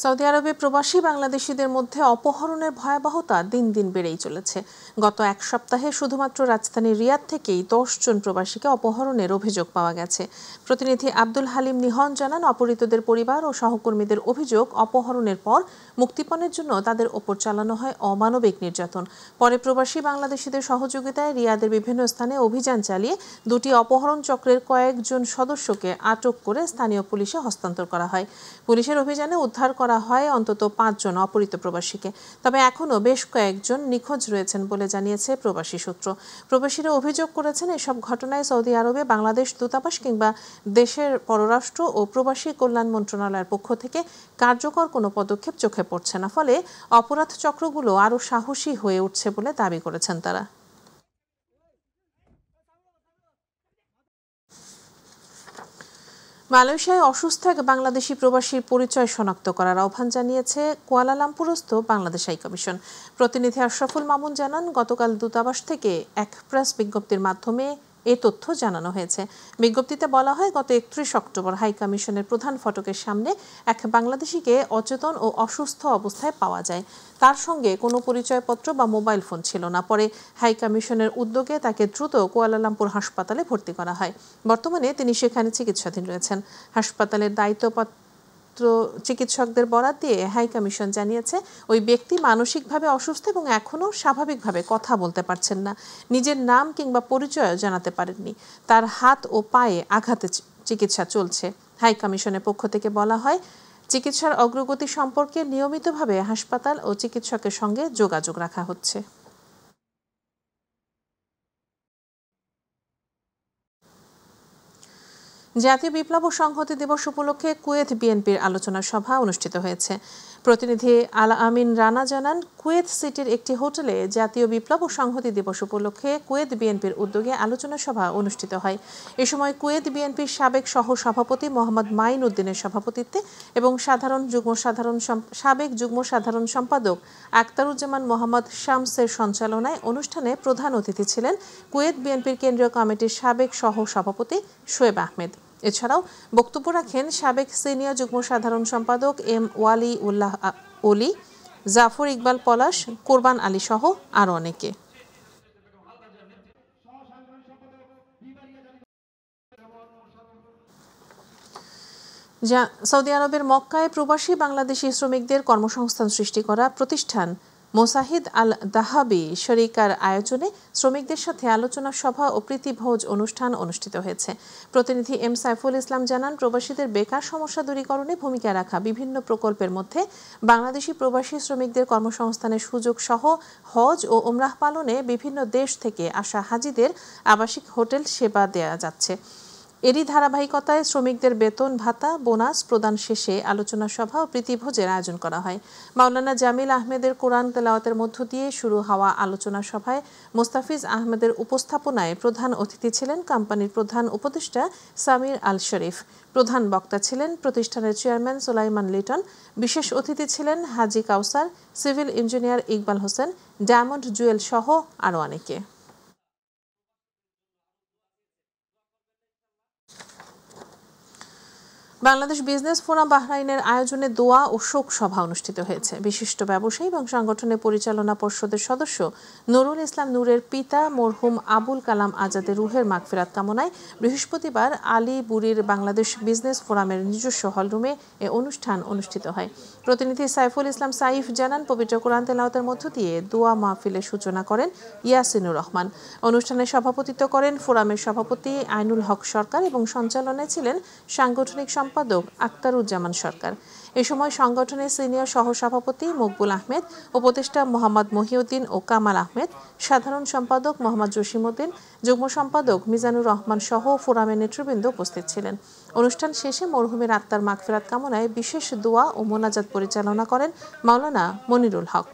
Saudi আরবে প্রবাসী বাংলাদেশিদের মধ্যে অপহরণের ভয়াবহতা দিন দিন বেড়েই চলেছে। গত এক সপ্তাহে শুধুমাত্র রাজধানী রিয়াদ থেকেই 10 জন প্রবাসীকে অপহরণের অভিযোগ পাওয়া গেছে। প্রতিনিধি আব্দুল হালিম নিহন জানান, অপহৃতদের পরিবার ও সহকর্মীদের অভিযোগ, অপহরণের পর মুক্তিপণের জন্য তাদের ওপর চালানো হয় অমানবিক নির্যাতন। পরে প্রবাসী বাংলাদেশিদের সহযোগিতায় রিয়াদের বিভিন্ন স্থানে অভিযান চালিয়ে দুটি অপহরণ চক্রের কয়েকজন সদস্যকে আটক করে স্থানীয় পুলিশে হস্তান্তর করা হয়। পুলিশের অভিযানে উদ্ধার করা হয় অন্তত 5 জন অপহৃত প্রবাসীকে। তবে এখনও বেশ কয়েকজন নিখোঁজ রয়েছেন বলে জানিয়েছে প্রবাসী সূত্র। প্রবাসীরা অভিযোগ করেছেন, এসব ঘটনায় সৌদি আরবে বাংলাদেশ দূতাবাস কিংবা দেশের পররাষ্ট্র ও প্রবাসী কল্যাণ মন্ত্রণালয়ের পক্ষ থেকে কার্যকর কোনো পদক্ষেপ চোখে পড়ছে না। ফলে অপরাধ চক্রগুলো আরও সাহসী হয়ে উঠছে বলে দাবি করেছেন তারা। মালয়েশিয়ায় অসুস্থ এক বাংলাদেশি প্রবাসীর পরিচয় শনাক্ত করার আহ্বান জানিয়েছে কুয়ালালামপুরস্থ বাংলাদেশ হাইকমিশন। প্রতিনিধি আশরাফুল মামুন জানান, গতকাল দূতাবাস থেকে এক প্রেস বিজ্ঞপ্তির মাধ্যমে এ তথ্য জানানো হয়েছে। বিজ্ঞপ্তিতে বলা হয়, গত 31 অক্টোবর হাইকমিশনের প্রধান ফটকের সামনে এক বাংলাদেশিকে অচেতন ও অসুস্থ অবস্থায় পাওয়া যায়। তার সঙ্গে কোনো পরিচয়পত্র বা মোবাইল ফোন ছিল না। পরে হাইকমিশনের উদ্যোগে তাকে দ্রুত কুয়ালালামপুর হাসপাতালে ভর্তি করা হয়। বর্তমানে তিনি সেখানে চিকিৎসাধীন রয়েছেন। হাসপাতালের দায়িত্বপ্রাপ্ত চিকিৎসকদের বরাত দিয়ে হাইকমিশন জানিয়েছে, ওই ব্যক্তি মানসিকভাবে অসুস্থ এবং এখনও স্বাভাবিকভাবে কথা বলতে পারছেন না। নিজের নাম কিংবা পরিচয় জানাতে পারেননি। তার হাত ও পায়ে আঘাতে চিকিৎসা চলছে। হাইকমিশনের পক্ষ থেকে বলা হয়, চিকিৎসার অগ্রগতি সম্পর্কে নিয়মিতভাবে হাসপাতাল ও চিকিৎসকের সঙ্গে যোগাযোগ রাখা হচ্ছে। জাতীয় বিপ্লব ও সংহতি দিবস উপলক্ষে কুয়েত বিএনপির আলোচনা সভা অনুষ্ঠিত হয়েছে। প্রতিনিধি আল আমিন রানা জানান, কুয়েত সিটির একটি হোটেলে জাতীয় বিপ্লব ও সংহতি দিবস উপলক্ষে কুয়েত বিএনপির উদ্যোগে আলোচনা সভা অনুষ্ঠিত হয়। এ সময় কুয়েত বিএনপির সাবেক সহ সভাপতি মোহাম্মদ মাইন উদ্দিনের সভাপতিত্বে এবং সাবেক যুগ্ম সাধারণ সম্পাদক আক্তারুজ্জামান মোহাম্মদ শামসের সঞ্চালনায় অনুষ্ঠানে প্রধান অতিথি ছিলেন কুয়েত বিএনপির কেন্দ্রীয় কমিটির সাবেক সহ সভাপতি শোয়েব আহমেদ। এছাড়াও বক্তব্য রাখেন সাবেক সিনিয়র যুগ্ম সাধারণ সম্পাদক এম ওয়ালি উল্লাহ অলি, জাফর ইকবাল পলাশ, কোরবান আলী সহ আরও অনেকে। সৌদি আরবের মক্কায় প্রবাসী বাংলাদেশি শ্রমিকদের কর্মসংস্থান সৃষ্টি করা প্রতিষ্ঠান মোসাহিদ আল দাহাবি শরিকার আয়োজনে শ্রমিকদের সাথে আলোচনা সভা ও প্রীতিভোজ অনুষ্ঠান অনুষ্ঠিত হয়েছে। প্রতিনিধি এম সাইফুল ইসলাম জানান, প্রবাসীদের বেকার সমস্যা দূরীকরণে ভূমিকা রাখা বিভিন্ন প্রকল্পের মধ্যে বাংলাদেশি প্রবাসী শ্রমিকদের কর্মসংস্থানের সুযোগ সহ হজ ও ওমরাহ পালনে বিভিন্ন দেশ থেকে আসা হাজিদের আবাসিক হোটেল সেবা দেয়া যাচ্ছে। এরই ধারাবাহিকতায় শ্রমিকদের বেতন ভাতা বোনাস প্রদান শেষে আলোচনা সভা ও প্রীতিভোজের আয়োজন করা হয়। মাওলানা জামিল আহমেদের কোরআন তেলাওয়াতের মধ্য দিয়ে শুরু হওয়া আলোচনা সভায় মোস্তাফিজ আহমেদের উপস্থাপনায় প্রধান অতিথি ছিলেন কোম্পানির প্রধান উপদেষ্টা সামির আল শরীফ। প্রধান বক্তা ছিলেন প্রতিষ্ঠানের চেয়ারম্যান সুলাইমান লিটন। বিশেষ অতিথি ছিলেন Haji Kawsar, civil engineer Iqbal Hossain, Diamond Jewel সহ আরও অনেকে। বাংলাদেশ বিজনেস ফোরাম বাহরাইনের আয়োজনে দোয়া ও শোক সভা অনুষ্ঠিত হয়েছে। বিশিষ্ট ব্যবসায়ী এবং সংগঠনের পরিচালনা পর্ষদের সদস্য নুরুল ইসলাম নূরের পিতা মরহুম আবুল কালাম আজাদের রুহের মাগফিরাত কামনায় বৃহস্পতিবার আলী বুড়ির বাংলাদেশ বিজনেস ফোরামের নিজস্ব হলরুমে এ অনুষ্ঠান অনুষ্ঠিত হয়। প্রতিনিধি সাইফুল ইসলাম সাইফ জানান, পবিত্র কোরআন তেলাওয়াতের মধ্য দিয়ে দোয়া মাহফিলের সূচনা করেন ইয়াসিনুর রহমান। অনুষ্ঠানে সভাপতিত্ব করেন ফোরামের সভাপতি আইনুল হক সরকার এবং সঞ্চালনায় ছিলেন সাংগঠনিক সম্পাদক আক্তারুজ্জামান সরকার। এ সময় সংগঠনের সিনিয়র সহসভাপতি মকবুল আহমেদ, উপদেষ্টা মোহাম্মদ মহিউদ্দিন ও কামাল আহমেদ, সাধারণ সম্পাদক মোহাম্মদ জসিমউদ্দিন, যুগ্ম সম্পাদক মিজানুর রহমান সহ ফোরামের নেতৃবৃন্দ উপস্থিত ছিলেন। অনুষ্ঠান শেষে মরহুমের আত্মার মাগফিরাত কামনায় বিশেষ দোয়া ও মোনাজাত পরিচালনা করেন মাওলানা মনিরুল হক।